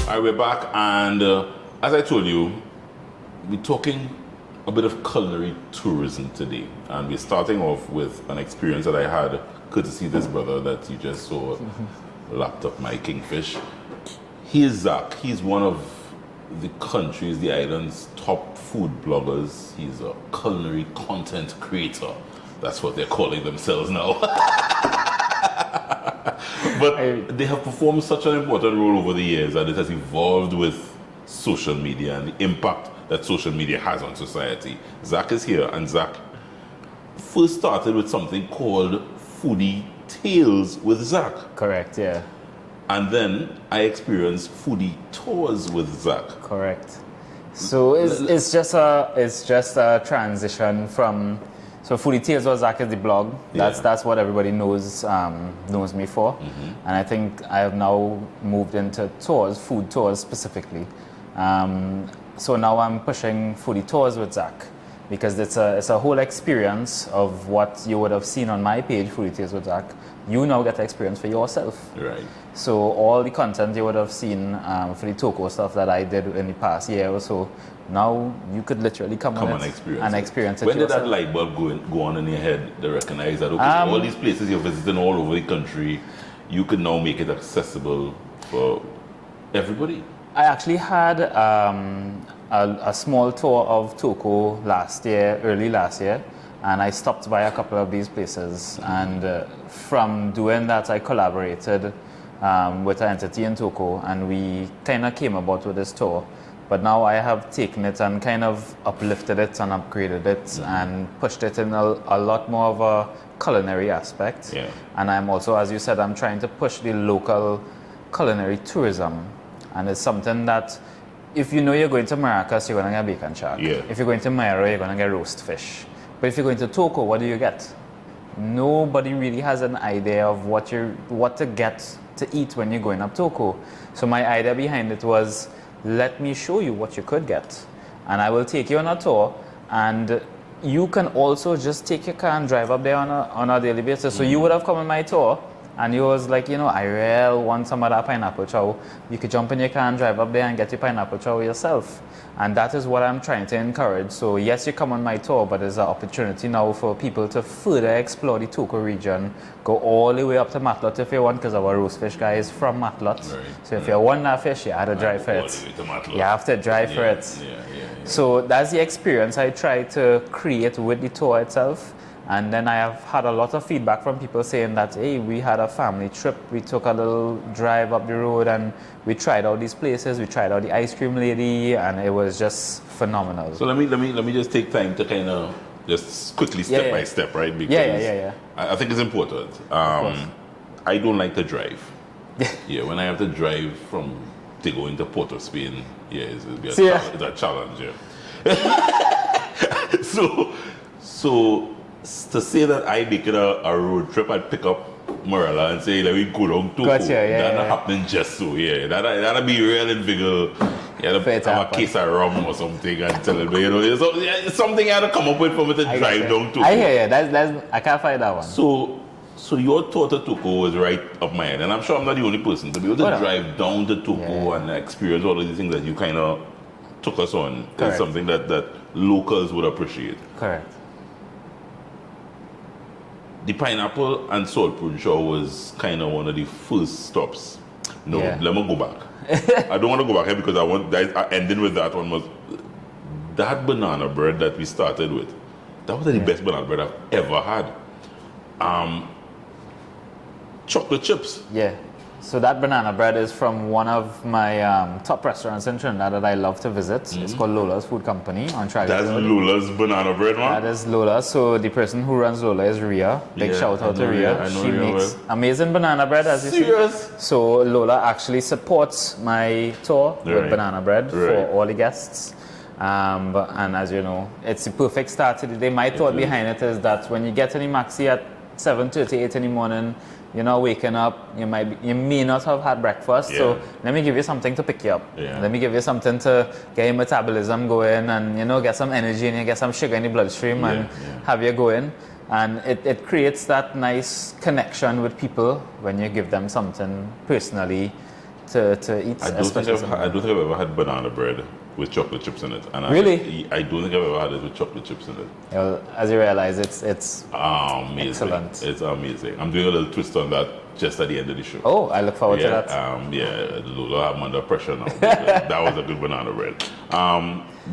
All right, we're back, and as I told you, we're talking a bit of culinary tourism today, and we're starting off with an experience that I had, courtesy this brother that you just saw lapped up my kingfish. He is Zaak. He's one of the country's, the island's top food bloggers. He's a culinary content creator. That's what they're calling themselves now. But they have performed such an important role over the years, and it has evolved with social media and the impact that social media has on society. Zaak is here, and Zaak first started with something called Foodie Tales with Zaak. Correct, yeah. And then I experienced Foodie Tours with Zaak. Correct. So it's just a transition from. So Foodie Tales with Zaak is the blog. That's what everybody knows me for. Mm-hmm. And I think I have now moved into tours, food tours specifically. So now I'm pushing Foodie Tours with Zaak because it's a whole experience of what you would have seen on my page, Foodie Tales with Zaak. You now get to experience for yourself. Right. So all the content you would have seen for the Toko stuff that I did in the past year or so, now you could literally come and experience it. When yourself. did that light bulb go on in your head to recognize that, okay, so all these places you're visiting all over the country, you could now make it accessible for everybody? I actually had a small tour of Toko early last year, and I stopped by a couple of these places. And from doing that, I collaborated with an entity in Toko, and we kind of came about with this tour. But now I have taken it and kind of uplifted it and upgraded it and pushed it in a lot more of a culinary aspect. Yeah. And I'm also, as you said, I'm trying to push the local culinary tourism. And it's something that, if you know you're going to Maracas, you're going to get bacon shark. Yeah. If you're going to Mairo, you're going to get roast fish. But if you're going to Toko, what do you get? Nobody really has an idea of what to get to eat when you're going up Toko. So my idea behind it was, let me show you what you could get. And I will take you on a tour, and you can also just take your car and drive up there on a daily basis. So you would have come on my tour, and you was like, I really want some of that pineapple chow. You could jump in your car and drive up there and get your pineapple chow yourself. And that is what I'm trying to encourage. So yes, you come on my tour, but there's an opportunity now for people to further explore the Toko region. Go all the way up to Matlot if you want, because our roast fish guy is from Matlot. Right. So if you want that fish, you have to drive for it. You have to drive for it. Yeah. So that's the experience I try to create with the tour itself. And then I have had a lot of feedback from people saying that, hey, we had a family trip. We took a little drive up the road and we tried out these places. We tried out the ice cream lady, and it was just phenomenal. So let me just take time to kind of just quickly step by step, right? Because I think it's important. I don't like to drive. When I have to drive from to go into Port of Spain, it's a challenge. Yeah. So to say that I make it a road trip, I'd pick up Marilla and say, let me go down to Gotcha, That's not happening just so, That'd be real invigorous. You have to have a case of rum or something and tell them, it's something you had to come up with for me to drive down to. I hear you. That's I can't find that one. So your tour to Toko was right up my head, and I'm sure I'm not the only person to be able to drive down to Toko and experience all of these things that you kind of took us on. It's something that locals would appreciate. Correct. The pineapple and salt prune show was kind of one of the first stops. Let me go back. I don't want to go back here because ending with that one was that banana bread that we started with. That was the best banana bread I've ever had. Chocolate chips. Yeah. So that banana bread is from one of my top restaurants in Trinidad that I love to visit. It's called Lola's Food Company on Travis. That's Lola's banana bread, man? That is Lola. So the person who runs Lola is Ria. Big shout out to Ria. She makes amazing banana bread, as you see. So Lola actually supports my tour with banana bread for all the guests. And as you know, it's the perfect start to the day. My thought behind it is that when you get to the Maxi at 7:38 in the morning, you're not waking up, you may not have had breakfast, so let me give you something to pick you up. Let me give you something to get your metabolism going and get some energy and you get some sugar in the bloodstream and have you going. And it creates that nice connection with people when you give them something personally to eat. I don't think I've ever had banana bread with chocolate chips in it. And Really? I don't think I've ever had it with chocolate chips in it. Well, as you realize, it's Amazing. excellent. It's amazing. I'm doing a little twist on that just at the end of the show. Oh, I look forward to Yeah, that. Lola, I'm under pressure now. That was a good banana bread.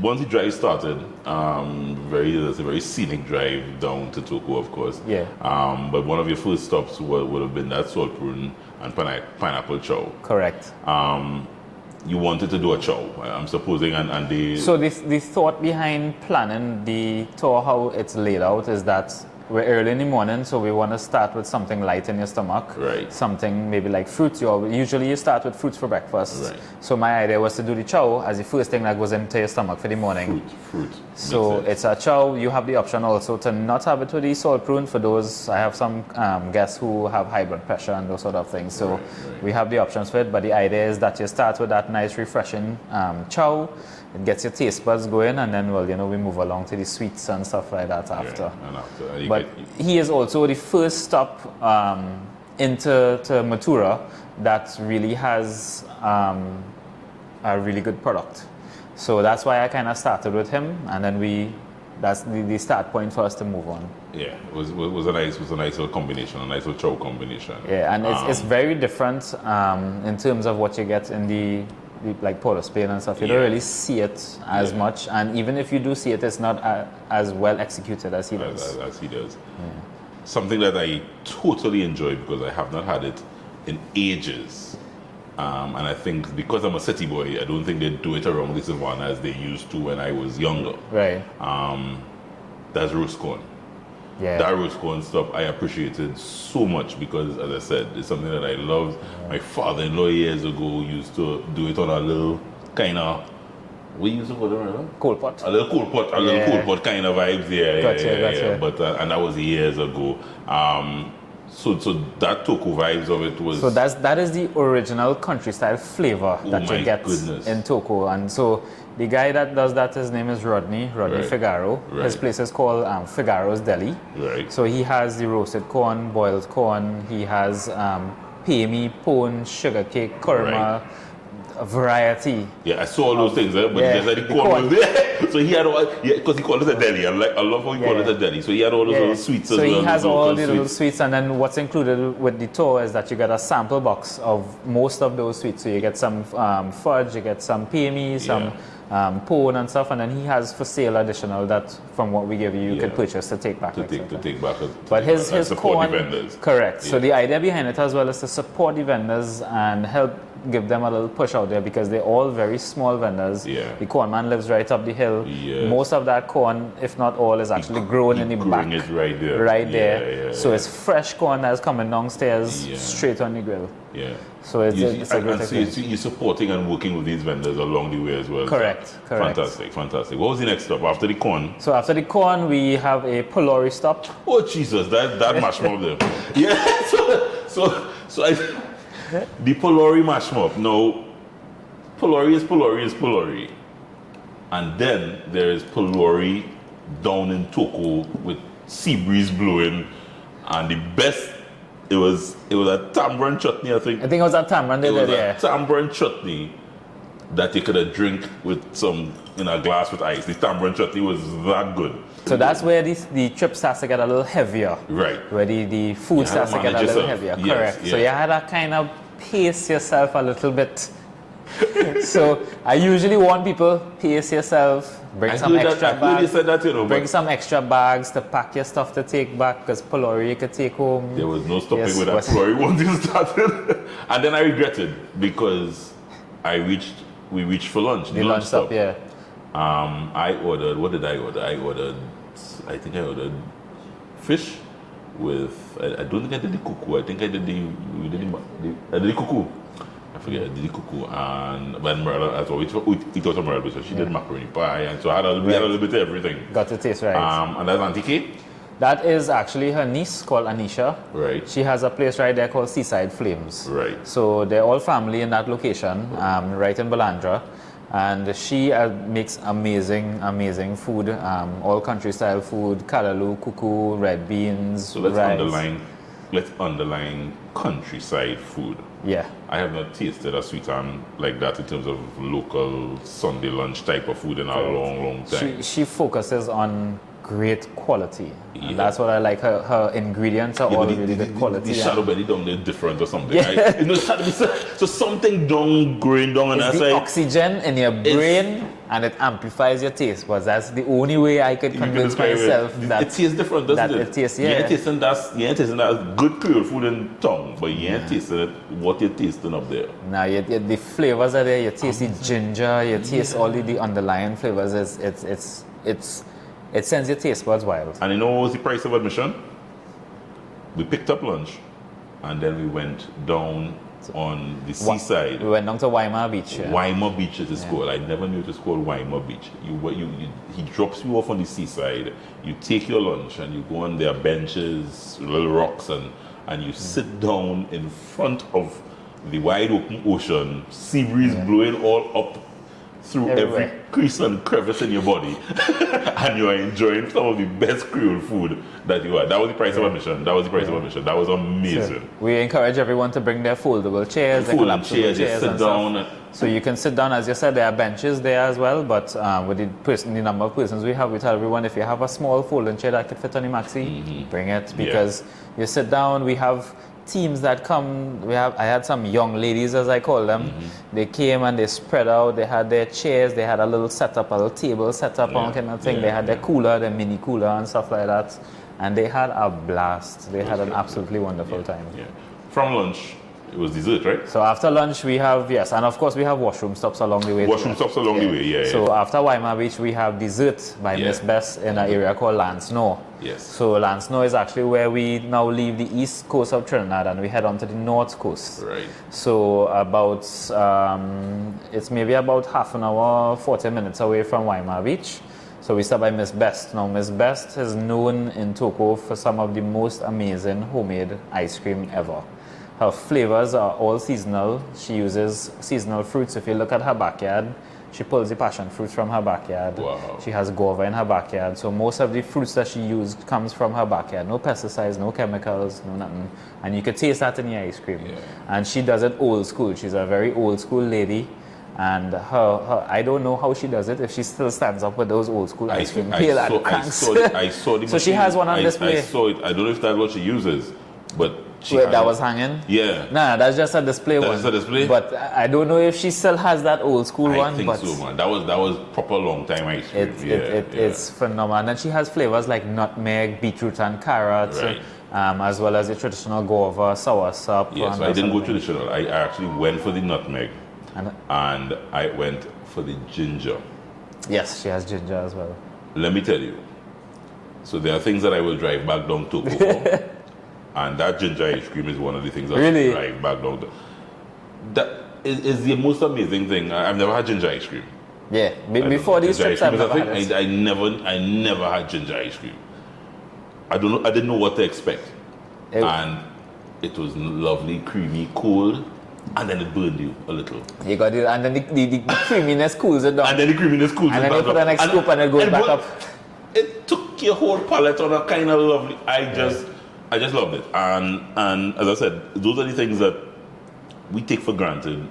Once the drive started, it's a very scenic drive down to Toko, of course. Yeah. But one of your first stops would have been that salt prune and pineapple chow. Correct. You wanted to do a chow, I'm supposing, and the... So the thought behind planning the tour, how it's laid out, is that we're early in the morning, so we want to start with something light in your stomach. Right. Something maybe like fruits. Usually you start with fruits for breakfast. Right. So my idea was to do the chow as the first thing that goes into your stomach for the morning. Fruit. So it's a chow. You have the option also to not have it with the salt prune. For those, I have some guests who have high blood pressure and those sort of things. So we have the options for it. But the idea is that you start with that nice, refreshing chow. It gets your taste buds going, and then, we move along to the sweets and stuff like that after. Yeah, and after But he is also the first stop into Matura that really has a really good product. So that's why I kind of started with him, and then that's the start point for us to move on. Yeah, it was a nice little combination, a nice little chow combination. Yeah, and it's very different in terms of what you get in the like Port of Spain and stuff. You don't really see it as much, and even if you do see it, it's not as well executed as he does. As he does. Yeah. Something that I totally enjoy because I have not had it in ages. And I think because I'm a city boy, I don't think they do it around the Savannah as they used to when I was younger. Right. That's roast corn. Yeah. That roast corn stuff I appreciated so much because, as I said, it's something that I loved. Yeah. My father-in-law years ago used to do it on a little kind of, we used to call it, right? Coal pot. A little coal pot kind of vibes. Gotcha. But and that was years ago. So that Toko vibes of it was. So that is the original country style flavor that you get in Toko, and so. The guy that does that, his name is Rodney Figaro. Right. His place is called Figaro's Deli. Right. So he has the roasted corn, boiled corn, he has pehmi, pone, sugar cake, kurma, a variety. Yeah, I saw all those things, but just like the corn was there. So he had all, because he called it a deli. I love how he called it a deli. So he had all those little sweets as well. So he has all the little sweets, and then what's included with the tour is that you get a sample box of most of those sweets. So you get some fudge, you get some pehmi, some pone and stuff, and then he has for sale additional that from what we give you could purchase to take back. But his corn, vendors. Correct. So the idea behind it as well is to support the vendors and help give them a little push out there because they're all very small vendors. Yeah. The corn man lives right up the hill. Yes. Most of that corn, if not all, is actually grown in the back. It right there. Right there. So it's fresh corn that's coming downstairs straight on the grill. Yeah. So it's a great experience. You're supporting and working with these vendors along the way as well. Correct. Fantastic. What was the next stop after the corn? So after the corn, we have a Polori stop. Oh Jesus, that mash up there. Yeah. So the Polori mash up. Now, Polori is Polori. And then there is Polori down in Toko with sea breeze blowing, and the best. It was a tamarind chutney, I think. I think it was a tamarind. It was a tamarind chutney that you could have drink with some in a glass with ice. The tamarind chutney was that good. So that's where the trip starts to get a little heavier. Right. Where the food starts to get a little heavier. Yes, correct. yes. So you had to kind of pace yourself a little bit. So I usually want people pace yourself. Bring some extra bags. Bring some extra bags to pack your stuff to take back because Polori you could take home. There was no stopping with that Polori once you started. And then I regretted because we reached for lunch. The lunch stop, yeah. I ordered, what did I order? I think I ordered fish with, I don't think I did the cuckoo. I think I did the cuckoo. I forget, I did the cuckoo, and when Merla, as always, it was a Merla, so she did macaroni pie, and so we had a little bit of everything. Got to taste right. And that's Auntie Kate? That is actually her niece called Anisha. Right. She has a place right there called Seaside Flames. Right. So they're all family in that location, right in Balandra. And she makes amazing food, all country style food, kalaloo, cuckoo, red beans, so let's rice. underline countryside food. Yeah. I have not tasted a sweetan like that in terms of local Sunday lunch type of food in a long time. She focuses on great quality. Yeah. And that's what I like. Her ingredients are all but really good quality. The shadow belly down there different or something. Yeah. Right? You know, it's had to be so something down, growing down on that It's the side. oxygen in your brain and it amplifies your taste. But that's the only way I could You can convince describe myself it. that It tastes different, doesn't that it? it tastes, You yeah. ain't tasting that good Creole food in tongue, but you ain't tasting it, what you're tasting up there. now the flavors are there. You taste the ginger. You taste all the underlying flavors. It sends your taste buds wild. And you know what was the price of admission? We picked up lunch, and then we went down on the seaside. We went down to Weimar Beach. Yeah. Weimar Beach it is called. I never knew it was called Weimar Beach. He drops you off on the seaside. You take your lunch and you go on their benches, little rocks, and you sit down in front of the wide open ocean, sea breeze blowing all up through Everywhere. every crease and crevice in your body, and you are enjoying some of the best Creole food that you had. That was the price of admission. That was the price of admission. That was amazing. So we encourage everyone to bring their foldable chairs, their Folding collapsible chairs, you chairs sit and down. stuff. So you can sit down, as you said, there are benches there as well, but with the number of persons we have, we tell everyone if you have a small folding chair that could fit on the maxi, bring it, because you sit down. We have teams that come. I had some young ladies, as I call them. They came and they spread out. They had their chairs. They had a little setup, a little table setup, on kind of thing. They had their cooler, their mini cooler, and stuff like that. And they had a blast. They had an absolutely wonderful time. Yeah. From lunch, it was dessert, right? So after lunch we have, yes, and of course we have washroom stops along the way. Washroom stops along the way, yeah. So after Weimar Beach we have dessert by Miss Bess in an area called Lansnow. Yes. So Lansnow is actually where we now leave the east coast of Trinidad and we head on to the north coast. Right. So about, it's maybe about half an hour, 40 minutes away from Weimar Beach. So we stop by Miss Best. Now Miss Best is known in Toco for some of the most amazing homemade ice cream ever. Her flavors are all seasonal. She uses seasonal fruits. If you look at her backyard, she pulls the passion fruits from her backyard. Wow. She has guava in her backyard. So most of the fruits that she used comes from her backyard. No pesticides, no chemicals, no nothing. And you could taste that in the ice cream. Yeah. And she does it old school. She's a very old school lady. And her I don't know how she does it, if she still stands up with those old school ice cream pail and cranks. I saw the So she has one on display. I saw it. I don't know if that's what she uses, but she Wait, had that it. was hanging? Yeah. Nah, that's just a display one. That's a display? But I don't know if she still has that old school I one. think but so, man. That was proper long time ice cream. It's phenomenal. And then she has flavors like nutmeg, beetroot, and carrot, Right. as well as the traditional guava, soursop. Yes, and I that didn't sort go of thing. traditional. I actually went for the nutmeg, and I went for the ginger. Yes, she has ginger as well. Let me tell you. So there are things that I will drive back down to for. And that ginger ice cream is one of the things I Really? drive back down to. That is the most amazing thing. I've never had ginger ice cream. Yeah, before these Ginger ice trips I've cream is a never had thing. it. I never had ginger ice cream. I didn't know what to expect. And it was lovely, creamy, cold, and then it burned you a little. You got it, and then the creaminess cools it down. And then the creaminess cools And it then you back put up. the next scoop and it goes back up. It took your whole palate on a kind of lovely. I just loved it. And as I said, those are the things that we take for granted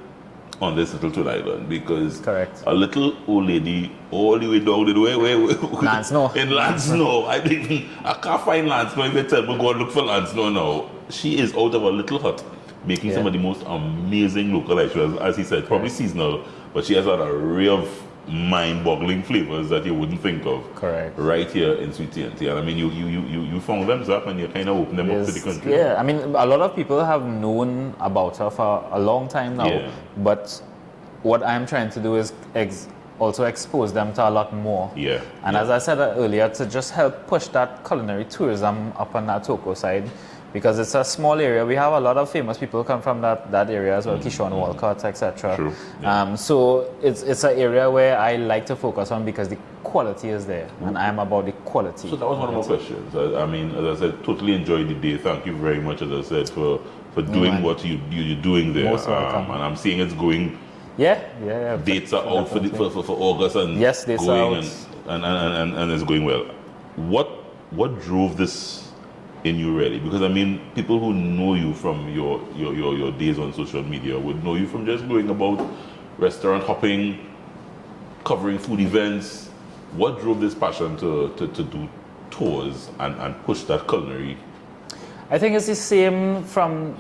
on this little tool island, because Correct. a little old lady all the way down the way Lansnow. in Lansnow. I can't find Lansnow. If they tell me go and look for Lansnow now, she is out of a little hut making some of the most amazing local ice cream, as he said, probably seasonal, but she has an array of mind-boggling flavors that you wouldn't think of. Correct. Right here in Sweet TNT. And I mean, you found them up and you kind of opened them up to the country. Yeah, I mean, a lot of people have known about her for a long time now. Yeah. But what I'm trying to do is also expose them to a lot more. Yeah. And as I said earlier, to just help push that culinary tourism up on that Toco side, because it's a small area. We have a lot of famous people come from that area as well, Keyshawn Walcott, etc. True. Yeah. So it's an area where I like to focus on because the quality is there, and I'm about the quality. So that was one of my questions. I mean, as I said, totally enjoyed the day. Thank you very much, as I said, for doing what you're doing there. Most welcome. And I'm seeing it's going. Yeah. Dates are out for August and yes, dates going are out. and it's going well. What drove this in you really? Because I mean, people who know you from your days on social media would know you from just going about restaurant hopping, covering food events. What drove this passion to do tours and push that culinary? I think it's the same from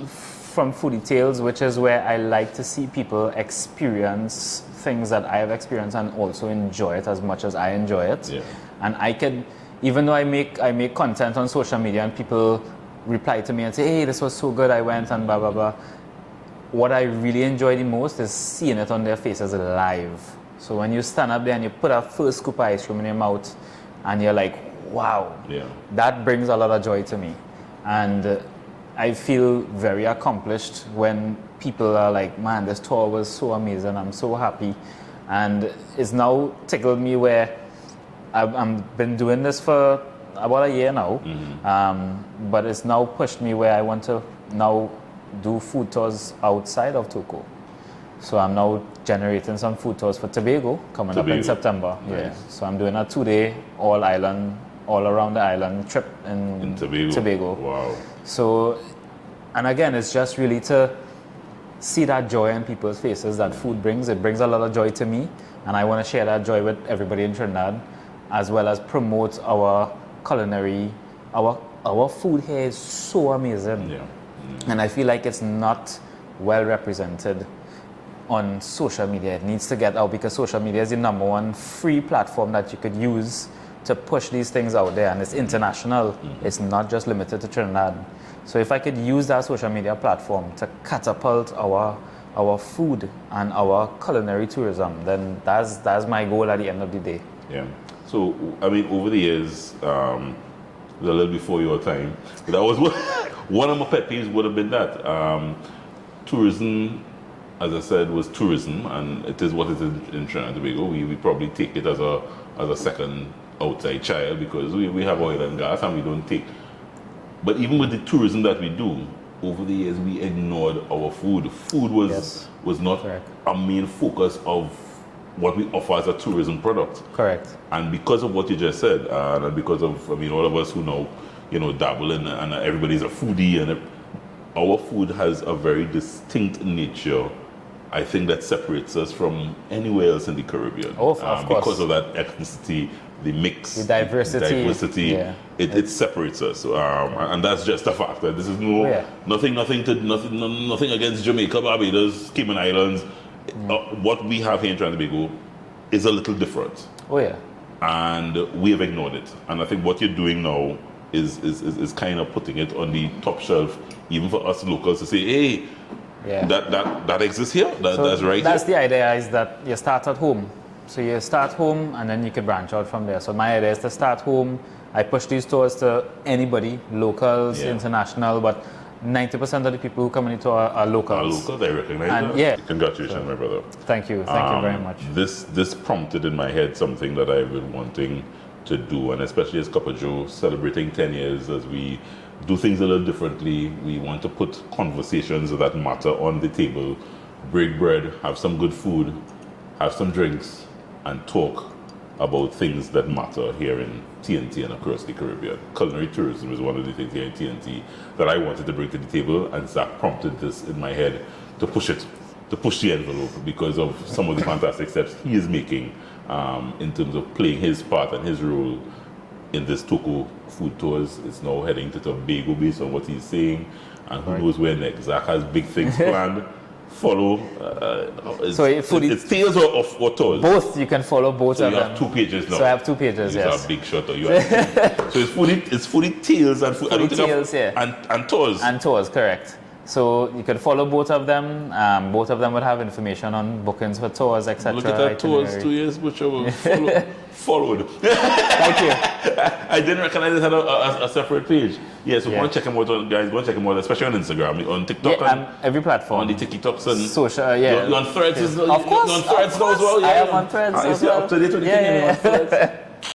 Foodie Tales, which is where I like to see people experience things that I have experienced and also enjoy it as much as I enjoy it. Yeah. And I can, even though I make content on social media and people reply to me and say, hey, this was so good, I went and blah, blah, blah. What I really enjoy the most is seeing it on their faces live. So when you stand up there and you put a first scoop of ice cream in your mouth and you're like, wow, Yeah. that brings a lot of joy to me. And I feel very accomplished when people are like, man, this tour was so amazing, I'm so happy. And it's now tickled me where I've been doing this for about a year now, but it's now pushed me where I want to now do food tours outside of Togo. So I'm now generating some food tours for Tobago coming up in September. Nice. Yeah. So I'm doing a 2-day all around the island trip in Tobago. Wow. So, and again, it's just really to see that joy in people's faces that food brings. It brings a lot of joy to me, and I want to share that joy with everybody in Trinidad, as well as promote our culinary. Our food here is so amazing. Yeah. And I feel like it's not well represented on social media. It needs to get out because social media is the number one free platform that you could use to push these things out there, and it's international. It's not just limited to Trinidad. So if I could use that social media platform to catapult our food and our culinary tourism, then that's my goal at the end of the day. Yeah. So I mean, over the years, a little before your time, that was one of my pet peeves would have been that tourism. As I said, was tourism, and it is what it is in Trinidad and Tobago. We probably take it as a second outside child because we have oil and gas and we don't take. But even with the tourism that we do, over the years we ignored our food. Food was not Correct. a main focus of what we offer as a tourism product. Correct. And because of what you just said, and because of, I mean, all of us who know, dabble in, and everybody's a foodie, and our food has a very distinct nature, I think, that separates us from anywhere else in the Caribbean. Oh, of course. Because of that ethnicity, the mix, The diversity. Yeah. It separates us. And that's just a factor. This is nothing against Jamaica, Barbados, Cayman Islands. What we have here in Trinidad and Tobago is a little different. Oh yeah. And we have ignored it. And I think what you're doing now is kind of putting it on the top shelf, even for us locals to say, hey, Yeah. that exists here. That's right. That's here. the idea, is that you start at home. So you start home and then you can branch out from there. So my idea is to start home. I push these tours to anybody, locals, international, but 90% of the people who come into are locals. Locals, I recognize And that. yeah. Congratulations, my brother. Thank you very much. This prompted in my head something that I've been wanting to do, and especially as Couple Joe celebrating 10 years, as we do things a little differently. We want to put conversations that matter on the table, break bread, have some good food, have some drinks, and talk about things that matter here in TNT and across the Caribbean. Culinary tourism is one of the things here in TNT that I wanted to bring to the table, and Zaak prompted this in my head to push the envelope because of some of the fantastic steps he is making in terms of playing his part and his role in this Togo food tours. It's now heading to Tobago based on what he's saying, and who knows where next. Zaak has big things planned. Follow. It's Tales or Tours? Both. You can follow both So of you them. have 2 pages now. So I have 2 pages. These Yes. are big shot. So it's Foodie Tales and Foodie Tales, and Tours. And tours, correct. So you can follow both of them. Both of them would have information on bookings for tours, etc. Look at that Tours 2 years, whichever followed. Thank you. I didn't recognize it had a separate page. Yeah, so go and check them out, guys. Go and check them out, especially on Instagram, on TikTok, Yeah, every platform. on the TikToks and social. You're on Threads, Of course, you're on Threads now as well. Yeah, I am on Threads I as see well. up to date with the Yeah. on Threads.